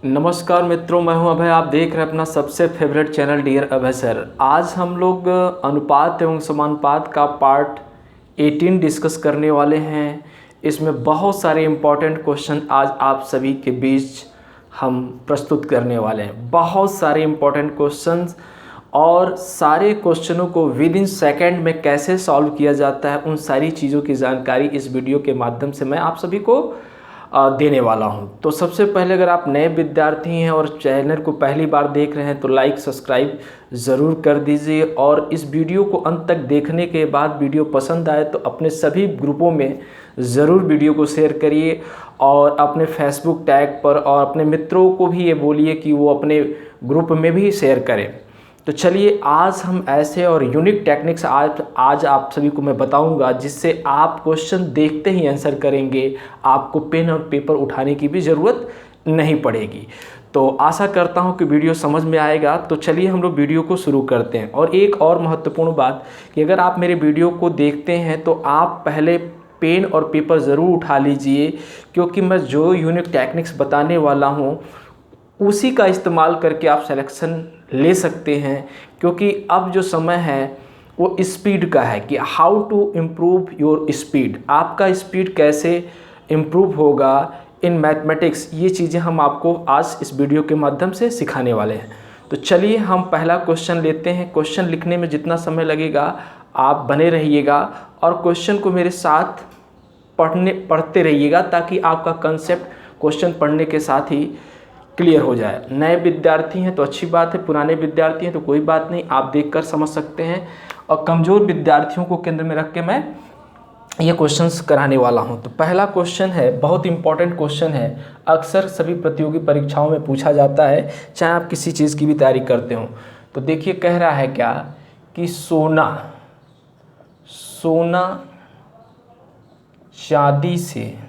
नमस्कार मित्रों, मैं हूं अभय। आप देख रहे हैं अपना सबसे फेवरेट चैनल डियर अभय सर। आज हम लोग अनुपात एवं समानुपात का पार्ट 18 डिस्कस करने वाले हैं। इसमें बहुत सारे इम्पोर्टेंट क्वेश्चन आज आप सभी के बीच हम प्रस्तुत करने वाले हैं। बहुत सारे इम्पोर्टेंट क्वेश्चंस और सारे क्वेश्चनों को विद इन सेकेंड में कैसे सॉल्व किया जाता है, उन सारी चीज़ों की जानकारी इस वीडियो के माध्यम से मैं आप सभी को देने वाला हूं। तो सबसे पहले अगर आप नए विद्यार्थी हैं और चैनल को पहली बार देख रहे हैं तो लाइक सब्सक्राइब ज़रूर कर दीजिए, और इस वीडियो को अंत तक देखने के बाद वीडियो पसंद आए तो अपने सभी ग्रुपों में ज़रूर वीडियो को शेयर करिए, और अपने फेसबुक टैग पर और अपने मित्रों को भी ये बोलिए कि वो अपने ग्रुप में भी शेयर करें। तो चलिए, आज हम ऐसे और यूनिक टेक्निक्स आज आप सभी को मैं बताऊंगा, जिससे आप क्वेश्चन देखते ही आंसर करेंगे। आपको पेन और पेपर उठाने की भी ज़रूरत नहीं पड़ेगी। तो आशा करता हूं कि वीडियो समझ में आएगा। तो चलिए हम लोग वीडियो को शुरू करते हैं। और एक और महत्वपूर्ण बात कि अगर आप मेरे वीडियो को देखते हैं तो आप पहले पेन और पेपर ज़रूर उठा लीजिए, क्योंकि मैं जो यूनिक टेक्निक्स बताने वाला हूँ उसी का इस्तेमाल करके आप सिलेक्शन ले सकते हैं। क्योंकि अब जो समय है वो स्पीड का है कि how to improve your speed, आपका स्पीड कैसे इम्प्रूव होगा इन मैथमेटिक्स, ये चीज़ें हम आपको आज इस वीडियो के माध्यम से सिखाने वाले हैं। तो चलिए हम पहला क्वेश्चन लेते हैं। क्वेश्चन लिखने में जितना समय लगेगा आप बने रहिएगा और क्वेश्चन को मेरे साथ पढ़ते रहिएगा, ताकि आपका कंसेप्ट क्वेश्चन पढ़ने के साथ ही क्लियर हो जाए। नए विद्यार्थी हैं तो अच्छी बात है, पुराने विद्यार्थी हैं तो कोई बात नहीं, आप देखकर समझ सकते हैं। और कमज़ोर विद्यार्थियों को केंद्र में रख के मैं ये क्वेश्चंस कराने वाला हूं। तो पहला क्वेश्चन है, बहुत इंपॉर्टेंट क्वेश्चन है, अक्सर सभी प्रतियोगी परीक्षाओं में पूछा जाता है, चाहे आप किसी चीज़ की भी तैयारी करते हो। तो देखिए, कह रहा है क्या कि सोना चांदी से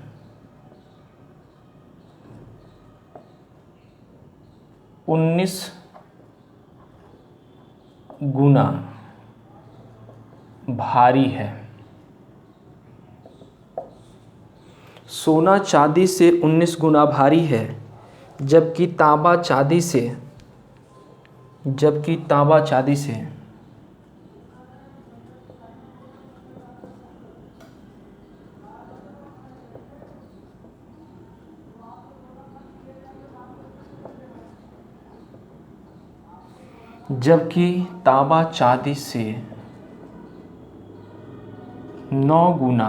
19 गुना भारी है। सोना चांदी से 19 गुना भारी है, जबकि तांबा चांदी से 9 गुना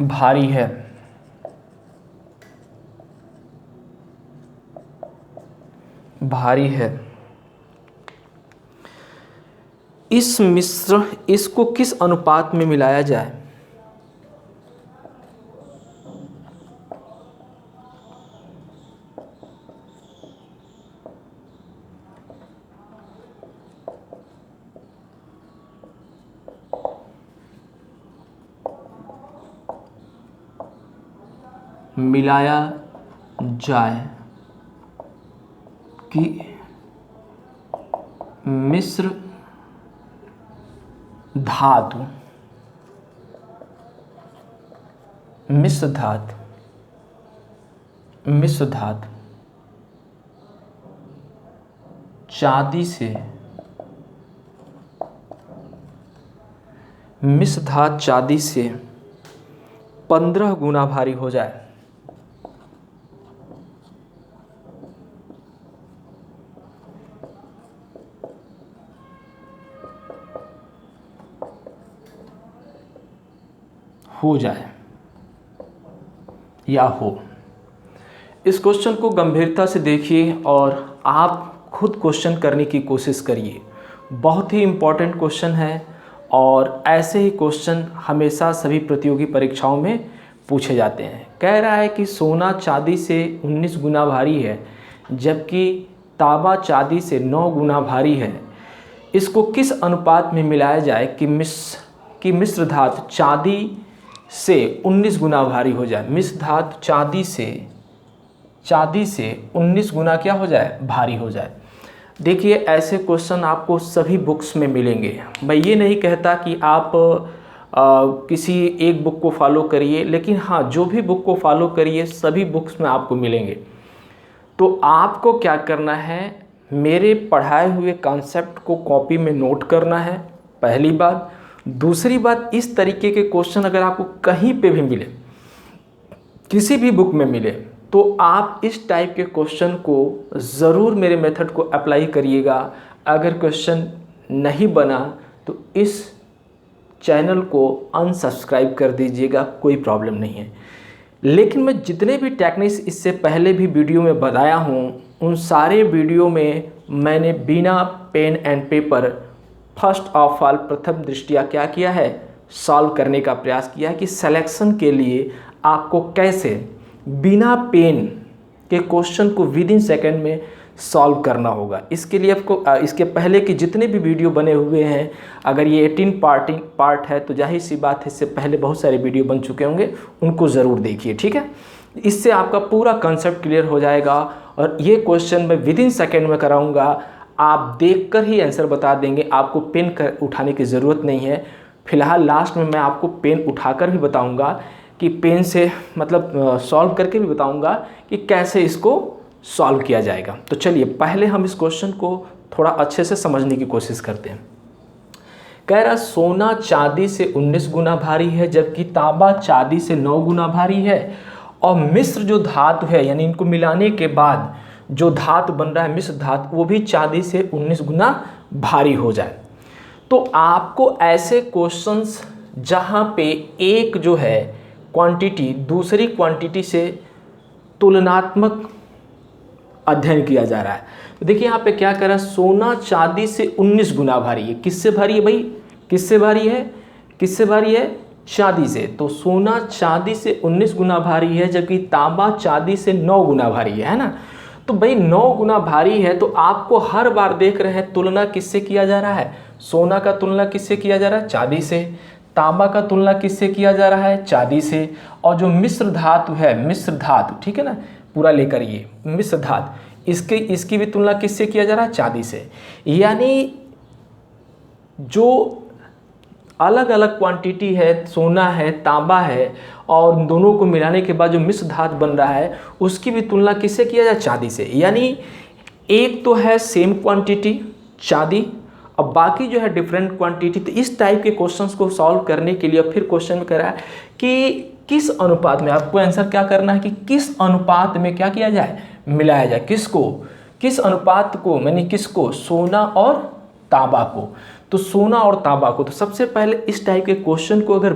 भारी है। इसको किस अनुपात में मिलाया जाए? मिलाया जाए कि मिश्र धातु चांदी से 15 गुना भारी हो जाए। या हो। इस क्वेश्चन को गंभीरता से देखिए और आप खुद क्वेश्चन करने की कोशिश करिए। बहुत ही इम्पोर्टेंट क्वेश्चन है, और ऐसे ही क्वेश्चन हमेशा सभी प्रतियोगी परीक्षाओं में पूछे जाते हैं। कह रहा है कि सोना चांदी से 19 गुना भारी है, जबकि तांबा चांदी से 9 गुना भारी है। इसको किस अनुपात में मिलाया जाए कि मिश्र धातु चांदी से 19 गुना भारी हो जाए। मिश्र धातु चांदी से 19 गुना क्या हो जाए? भारी हो जाए। देखिए, ऐसे क्वेश्चन आपको सभी बुक्स में मिलेंगे। मैं ये नहीं कहता कि आप किसी एक बुक को फॉलो करिए, लेकिन हाँ जो भी बुक को फॉलो करिए सभी बुक्स में आपको मिलेंगे। तो आपको क्या करना है, मेरे पढ़ाए हुए कॉन्सेप्ट को कॉपी में नोट करना है, पहली बात। दूसरी बात, इस तरीके के क्वेश्चन अगर आपको कहीं पे भी मिले, किसी भी बुक में मिले, तो आप इस टाइप के क्वेश्चन को ज़रूर मेरे मेथड को अप्लाई करिएगा। अगर क्वेश्चन नहीं बना तो इस चैनल को अनसब्सक्राइब कर दीजिएगा, कोई प्रॉब्लम नहीं है। लेकिन मैं जितने भी टेक्निक्स इससे पहले भी वीडियो में बताया हूँ, उन सारे वीडियो में मैंने बिना pen and paper first of all प्रथम दृष्टिया क्या किया है, सॉल्व करने का प्रयास किया है कि सिलेक्शन के लिए आपको कैसे बिना पेन के क्वेश्चन को विद इन सेकेंड में सॉल्व करना होगा। इसके लिए आपको इसके पहले की जितने भी वीडियो बने हुए हैं, अगर ये 18 पार्ट है तो जाहिर सी बात है इससे पहले बहुत सारे वीडियो बन चुके होंगे, उनको ज़रूर देखिए, ठीक है। इससे आपका पूरा कंसेप्ट क्लियर हो जाएगा और ये क्वेश्चन मैं विद इन सेकेंड में कराऊंगा, आप देखकर ही आंसर बता देंगे, आपको पेन उठाने की ज़रूरत नहीं है। फिलहाल लास्ट में मैं आपको पेन उठाकर भी बताऊँगा कि पेन से मतलब सॉल्व करके भी बताऊँगा कि कैसे इसको सॉल्व किया जाएगा। तो चलिए पहले हम इस क्वेश्चन को थोड़ा अच्छे से समझने की कोशिश करते हैं। कह रहा सोना चांदी से 19 गुना भारी है, जबकि तांबा चांदी से 9 गुना भारी है, और मिश्र जो धातु है यानी इनको मिलाने के बाद जो धातु बन रहा है मिश्र धातु, वो भी चांदी से 19 गुना भारी हो जाए। तो आपको ऐसे क्वेश्चंस जहाँ पे एक जो है क्वांटिटी दूसरी क्वांटिटी से तुलनात्मक अध्ययन किया जा रहा है। तो देखिए यहाँ पे क्या कर रहा है, सोना चांदी से 19 गुना भारी है। किससे भारी है भाई, किससे भारी है, किससे भारी है, चांदी से। तो सोना चांदी से 19 गुना भारी है, जबकि तांबा चांदी से 9 गुना भारी है ना। तो भाई 9 गुना भारी है, तो आपको हर बार देख रहे हैं तुलना किससे किया जा रहा है, सोना का तुलना किससे किया जा रहा है, चांदी से। तांबा का तुलना किससे किया जा रहा है, चांदी से। और जो मिश्र धातु है, मिश्र धातु, ठीक है ना, पूरा लेकर ये मिश्र धातु, इसकी भी तुलना किससे किया जा रहा है, चांदी से। यानी जो अलग अलग क्वांटिटी है, सोना है, तांबा है, और दोनों को मिलाने के बाद जो मिश्र धातु बन रहा है उसकी भी तुलना किससे किया जाए, चांदी से। यानी एक तो है सेम क्वांटिटी चांदी, अब बाकी जो है डिफरेंट क्वांटिटी। तो इस टाइप के क्वेश्चंस को सॉल्व करने के लिए फिर क्वेश्चन में कह रहा है कि किस अनुपात में, आपको आंसर क्या करना है कि किस अनुपात में क्या किया जाए, मिलाया जाए। किसको, किस अनुपात को, यानी किसको, सोना और तांबा को। तो सोना और तांबा को, तो सबसे पहले इस टाइप के क्वेश्चन को अगर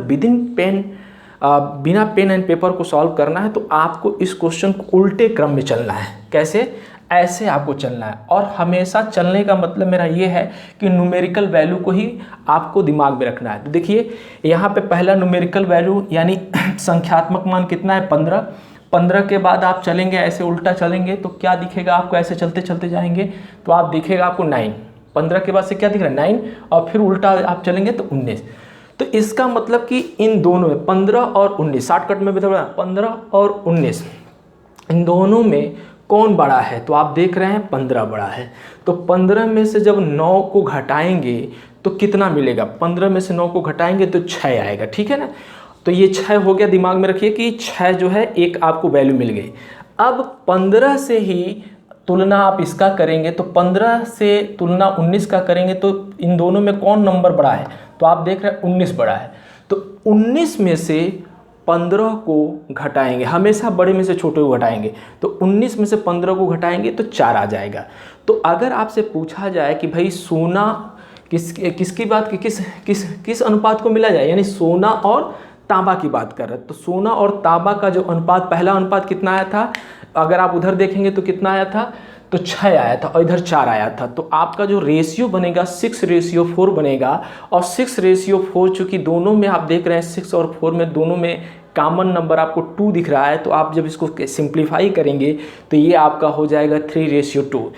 बिना पेन एंड पेपर को सॉल्व करना है तो आपको इस क्वेश्चन को उल्टे क्रम में चलना है। कैसे, ऐसे आपको चलना है। और हमेशा चलने का मतलब मेरा ये है कि न्यूमेरिकल वैल्यू को ही आपको दिमाग में रखना है। तो देखिए यहाँ पे पहला न्यूमेरिकल वैल्यू यानी संख्यात्मक मान कितना है, 15। 15 के बाद आप चलेंगे ऐसे उल्टा चलेंगे तो क्या दिखेगा आपको, ऐसे चलते चलते जाएंगे तो आप दिखेगा आपको 9। 15 के बाद से क्या दिख रहा है, 9, और फिर उल्टा आप चलेंगे तो 19। तो इसका मतलब कि इन दोनों में 15 और 19, शॉर्टकट में बता 15 और 19, इन दोनों में कौन बड़ा है, तो आप देख रहे हैं 15 बड़ा है। तो 15 में से जब 9 को घटाएंगे तो कितना मिलेगा, 15 में से 9 को घटाएंगे तो 6 आएगा, ठीक है ना। तो ये 6 हो गया, दिमाग में रखिए कि 6 जो है एक आपको वैल्यू मिल गई। अब 15 से ही तुलना आप इसका करेंगे तो 15 से तुलना 19 का करेंगे तो इन दोनों में कौन नंबर बड़ा है, तो आप देख रहे हैं 19 बड़ा है। तो 19 में से 15 को घटाएंगे, हमेशा बड़े में से छोटे को घटाएंगे, तो 19 में से 15 को घटाएंगे तो 4 आ जाएगा। तो अगर आपसे पूछा जाए कि भाई सोना किसकी बात की किस अनुपात को मिला जाए, यानी सोना और तांबा की बात कर रहे हैं, तो सोना और तांबा का जो अनुपात, पहला अनुपात कितना आया था, अगर आप उधर देखेंगे तो कितना आया था, तो 6 आया था और इधर 4 आया था। तो आपका जो रेशियो बनेगा 6:4 बनेगा, और 6:4 चूँकि दोनों में आप देख रहे हैं 6 और 4 में दोनों में कॉमन नंबर आपको 2 दिख रहा है, तो आप जब इसको सिंप्लीफाई करेंगे तो ये आपका हो जाएगा 3:2।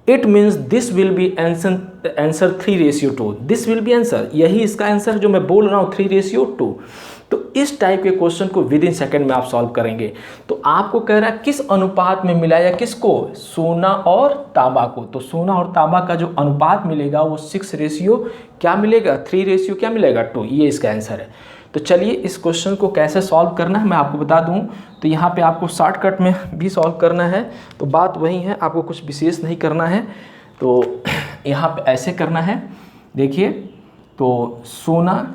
It means this will be answer 3:2। This will be answer, यही इसका आंसर जो मैं बोल रहा हूँ 3:2। तो इस टाइप के क्वेश्चन को विद इन सेकेंड में आप सॉल्व करेंगे। तो आपको कह रहा है किस अनुपात में मिलाया, किसको, सोना और तांबा को। तो सोना और तांबा का जो अनुपात मिलेगा वो 6 क्या मिलेगा, 3 क्या मिलेगा 2, ये इसका आंसर है। तो चलिए इस क्वेश्चन को कैसे सॉल्व करना है मैं आपको बता दूं। तो यहाँ पे आपको शॉर्टकट में भी सॉल्व करना है, तो बात वही है, आपको कुछ विशेष नहीं करना है। तो यहाँ पे ऐसे करना है, देखिए, तो सोना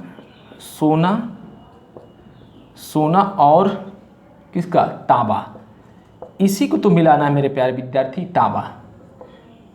और किसका, तांबा, इसी को तो मिलाना है मेरे प्यारे विद्यार्थी, तांबा।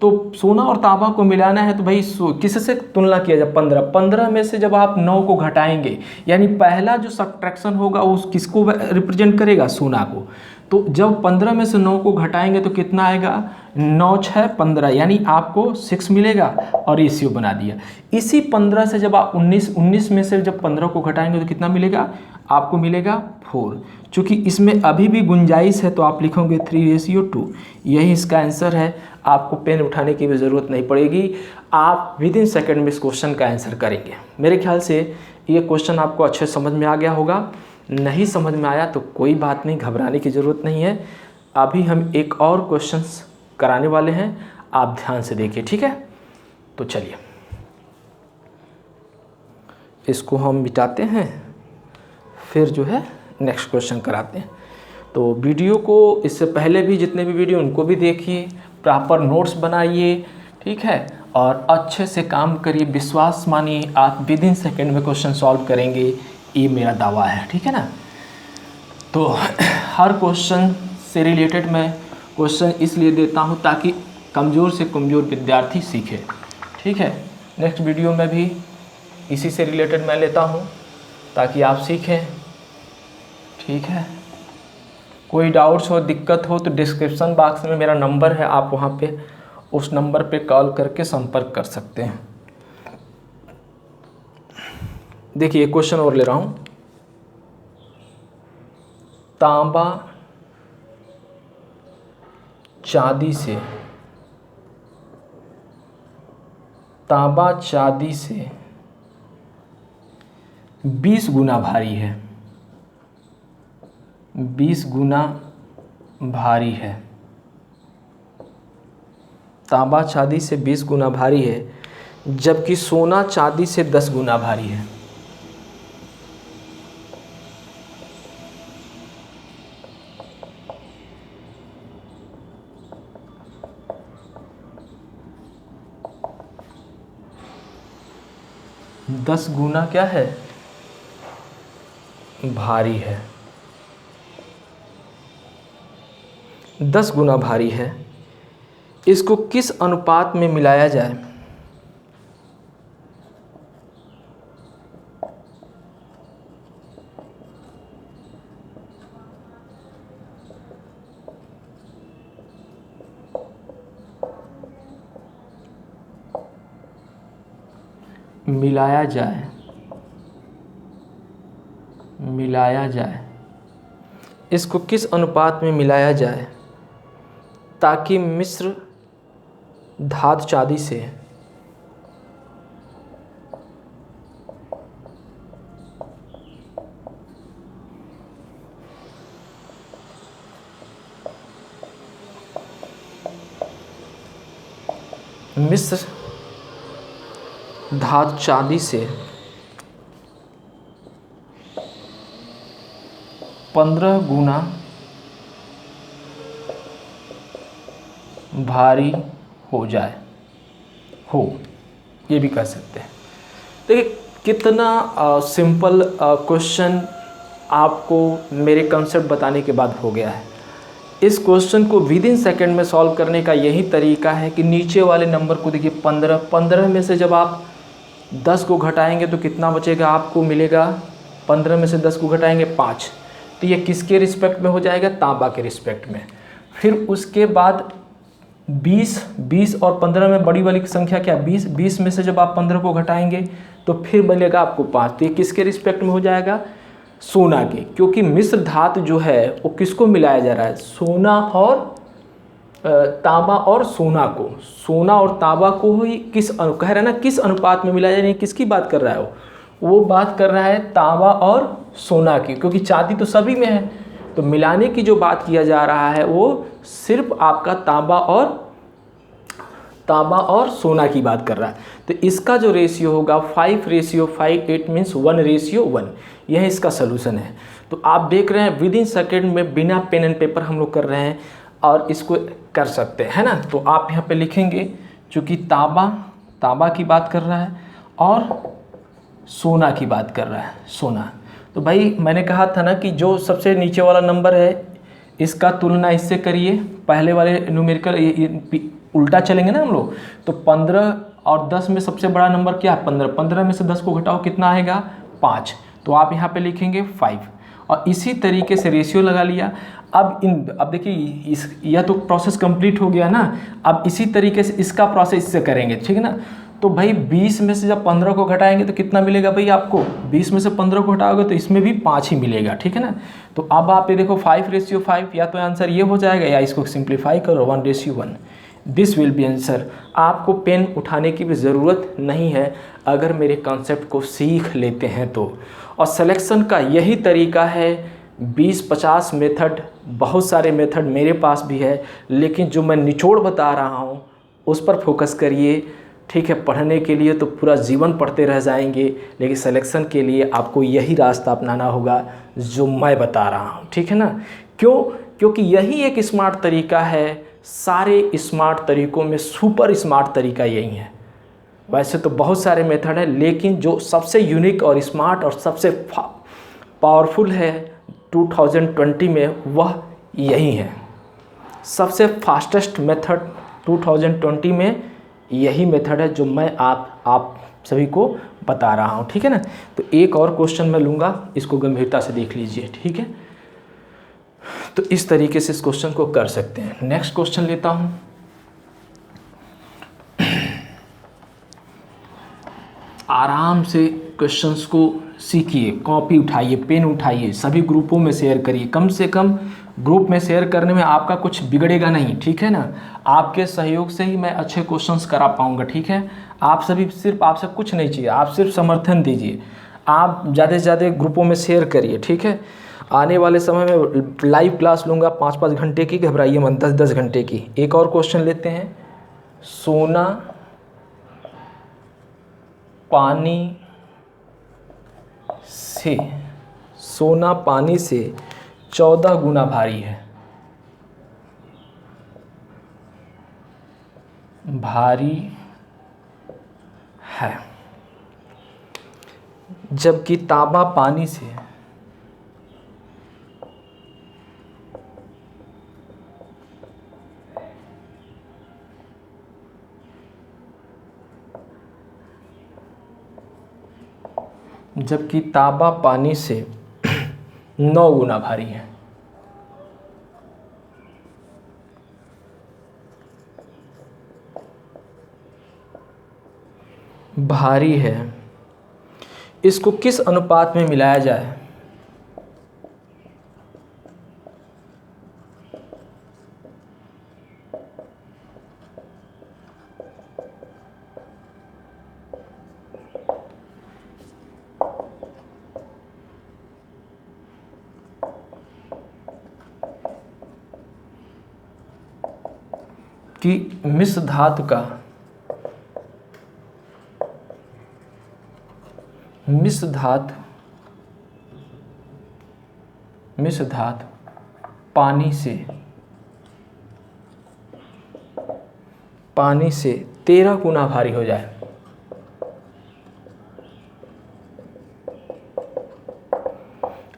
तो सोना और तांबा को मिलाना है तो भाई किससे तुलना किया जाए, 15 में से जब आप 9 को घटाएंगे, यानी पहला जो सब्ट्रैक्शन होगा उस किसको रिप्रेजेंट करेगा, सोना को। तो जब 15 में से 9 को घटाएंगे तो कितना आएगा, 9 6 15, यानी आपको 6 मिलेगा और रेशियो बना दिया। इसी 15 से जब आप 19 में से जब 15 को घटाएंगे तो कितना मिलेगा, आपको मिलेगा 4। चूँकि इसमें अभी भी गुंजाइश है तो आप लिखोगे 3:2, यही इसका आंसर है। आपको पेन उठाने की भी ज़रूरत नहीं पड़ेगी, आप विद इन सेकेंड में इस क्वेश्चन का आंसर करेंगे। मेरे ख्याल से ये क्वेश्चन आपको अच्छे समझ में आ गया होगा। नहीं समझ में आया तो कोई बात नहीं, घबराने की ज़रूरत नहीं है। अभी हम एक और क्वेश्चन कराने वाले हैं, आप ध्यान से देखिए, ठीक है। तो चलिए इसको हम मिटाते हैं, फिर जो है नेक्स्ट क्वेश्चन कराते हैं। तो वीडियो को इससे पहले भी जितने भी वीडियो उनको भी देखिए, प्रॉपर नोट्स बनाइए, ठीक है, और अच्छे से काम करिए। विश्वास मानिए आप विद इन सेकेंड में क्वेश्चन सॉल्व करेंगे, ये मेरा दावा है, ठीक है ना। तो हर क्वेश्चन से रिलेटेड मैं क्वेश्चन इसलिए देता हूँ ताकि कमज़ोर से कमज़ोर विद्यार्थी सीखे, ठीक है। नेक्स्ट वीडियो में भी इसी से रिलेटेड मैं लेता हूँ ताकि आप सीखें, ठीक है। कोई डाउट्स हो, दिक्कत हो तो डिस्क्रिप्शन बॉक्स में मेरा नंबर है, आप वहाँ पे उस नंबर पे कॉल करके संपर्क कर सकते हैं। देखिए क्वेश्चन और ले रहा हूँ, तांबा चांदी से 20 गुना भारी है, 20 गुना भारी है। तांबा चांदी से 20 गुना भारी है, जबकि सोना चांदी से 10 गुना भारी है। दस गुना क्या है, भारी है, 10 गुना भारी है। इसको किस अनुपात में मिलाया जाए, मिलाया जाए, इसको किस अनुपात में मिलाया जाए ताकि मिश्र धातु चांदी से धातु चांदी से 15 गुना भारी हो जाए, ये भी कर सकते हैं। देखिए कितना सिंपल क्वेश्चन आपको मेरे कंसेप्ट बताने के बाद हो गया है। इस क्वेश्चन को विद इन सेकेंड में सॉल्व करने का यही तरीका है कि नीचे वाले नंबर को देखिए 15 में से जब आप 10 को घटाएंगे तो कितना बचेगा, आपको मिलेगा 15 में से 10 को घटाएंगे 5, तो ये किसके रिस्पेक्ट में हो जाएगा, तांबा के रिस्पेक्ट में। फिर उसके बाद 20 और 15 में बड़ी वाली संख्या क्या, 20 में से जब आप 15 को घटाएंगे तो फिर मिलेगा आपको 5, तो ये किसके रिस्पेक्ट में हो जाएगा, सोना के। क्योंकि मिश्र धातु जो है वो किसको मिलाया जा रहा है, सोना और तांबा और सोना को, सोना और तांबा को ही कह रहा है ना किस अनुपात में मिला, यानी किसकी बात कर रहा है वो बात कर रहा है तांबा और सोना की, क्योंकि चांदी तो सभी में है। तो मिलाने की जो बात किया जा रहा है वो सिर्फ आपका तांबा और सोना की बात कर रहा है। तो इसका जो रेशियो होगा 5:5, इट मीन्स 1:1, यह इसका सोल्यूशन है। तो आप देख रहे हैं विद इन सेकेंड में बिना पेन एंड पेपर हम लोग कर रहे हैं और इसको कर सकते हैं ना। तो आप यहाँ पे लिखेंगे चूँकि तांबा की बात कर रहा है और सोना की बात कर रहा है, सोना। तो भाई मैंने कहा था ना कि जो सबसे नीचे वाला नंबर है इसका तुलना इससे करिए, पहले वाले न्यूमेरिकल उल्टा चलेंगे ना हम लोग। तो 15 और 10 में सबसे बड़ा नंबर क्या है 15, 15 में से 10 को घटाओ कितना आएगा 5, तो आप यहाँ पे लिखेंगे 5। और इसी तरीके से रेशियो लगा लिया। अब देखिए यह तो प्रोसेस कंप्लीट हो गया ना। अब इसी तरीके से इसका प्रोसेस इससे करेंगे, ठीक है ना। तो भाई 20 में से जब 15 को घटाएंगे तो कितना मिलेगा भाई आपको, 20 में से 15 को घटाओगे तो इसमें भी 5 ही मिलेगा, ठीक है ना। तो अब आप ये देखो 5:5, या तो आंसर ये हो जाएगा या इसको सिंप्लीफाई करो 1:1, दिस विल बी आंसर। आपको पेन उठाने की भी ज़रूरत नहीं है अगर मेरे कॉन्सेप्ट को सीख लेते हैं तो। और सिलेक्शन का यही तरीका है, 20-50 मेथड, बहुत सारे मेथड मेरे पास भी है, लेकिन जो मैं निचोड़ बता रहा हूँ उस पर फोकस करिए, ठीक है। पढ़ने के लिए तो पूरा जीवन पढ़ते रह जाएंगे, लेकिन सिलेक्शन के लिए आपको यही रास्ता अपनाना होगा जो मैं बता रहा हूँ, ठीक है ना। क्योंकि यही एक स्मार्ट तरीका है, सारे स्मार्ट तरीकों में सुपर स्मार्ट तरीका यही है। वैसे तो बहुत सारे मेथड हैं, लेकिन जो सबसे यूनिक और स्मार्ट और सबसे पावरफुल है 2020 में वह यही है। सबसे फास्टेस्ट मेथड 2020 में यही मेथड है जो मैं आप सभी को बता रहा हूँ, ठीक है ना। तो एक और क्वेश्चन मैं लूँगा, इसको गंभीरता से देख लीजिए, ठीक है। तो इस तरीके से इस क्वेश्चन को कर सकते हैं। नेक्स्ट क्वेश्चन लेता हूँ। आराम से क्वेश्चंस को सीखिए, कॉपी उठाइए, पेन उठाइए, सभी ग्रुपों में शेयर करिए। कम से कम ग्रुप में शेयर करने में आपका कुछ बिगड़ेगा नहीं, ठीक है ना। आपके सहयोग से ही मैं अच्छे क्वेश्चंस करा पाऊंगा, ठीक है। आप सभी सिर्फ आपसे कुछ नहीं चाहिए, आप सिर्फ समर्थन दीजिए। आप ज़्यादा से ज़्यादा ग्रुपों में शेयर करिए, ठीक है। आने वाले समय में लाइव क्लास लूँगा 5-5 घंटे की, घबराइए मत, 10-10 घंटे की। एक और क्वेश्चन लेते हैं। सोना पानी से 14 गुना भारी है। जबकि तांबा पानी से जबकि तांबा पानी से 9 गुना भारी है। भारी है, इसको किस अनुपात में मिलाया जाए? कि मिश्र धातु पानी से 13 गुना भारी हो जाए।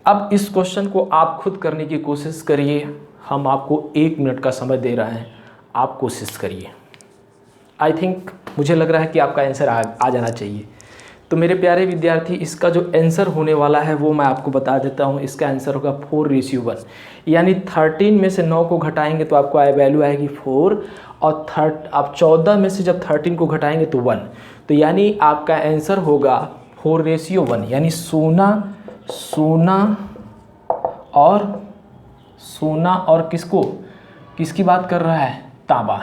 अब इस क्वेश्चन को आप खुद करने की कोशिश करिए। हम आपको 1 मिनट का समय दे रहे हैं, आप कोशिश करिए। आई थिंक मुझे लग रहा है कि आपका आंसर आ जाना चाहिए। तो मेरे प्यारे विद्यार्थी, इसका जो आंसर होने वाला है वो मैं आपको बता देता हूँ। इसका आंसर होगा 4:1, यानी 13 में से 9 को घटाएंगे तो आपको वैल्यू आएगी 4, और आप 14 में से जब 13 को घटाएंगे तो 1, तो यानी आपका आंसर होगा 4:1, यानी सोना और किसकी बात कर रहा है? तांबा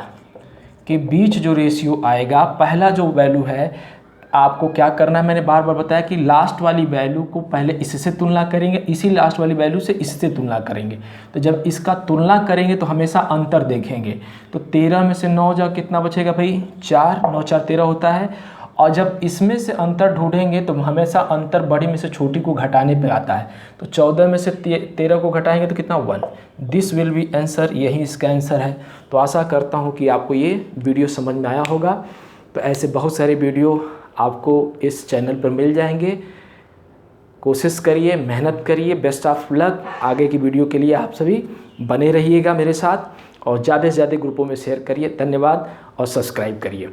के बीच जो रेशियो आएगा, पहला जो वैल्यू है आपको क्या करना है, मैंने बार बार बताया कि लास्ट वाली वैल्यू को पहले इससे तुलना करेंगे, इसी लास्ट वाली वैल्यू से इससे तुलना करेंगे। तो जब इसका तुलना करेंगे तो हमेशा अंतर देखेंगे। तो 13 में से 9 जा कितना बचेगा भाई, 4, 9 4 13 होता है। और जब इसमें से अंतर ढूंढेंगे तो हमेशा अंतर बड़ी में से छोटी को घटाने पे आता है। तो 14 में से 13 को घटाएंगे तो कितना, 1। दिस विल बी आंसर, यही इसका आंसर है। तो आशा करता हूँ कि आपको ये वीडियो समझ में आया होगा। तो ऐसे बहुत सारे वीडियो आपको इस चैनल पर मिल जाएंगे। कोशिश करिए, मेहनत करिए। Best of luck. आगे की वीडियो के लिए आप सभी बने रहिएगा मेरे साथ और ज़्यादा से ज़्यादा ग्रुपों में शेयर करिए। धन्यवाद और सब्सक्राइब करिए।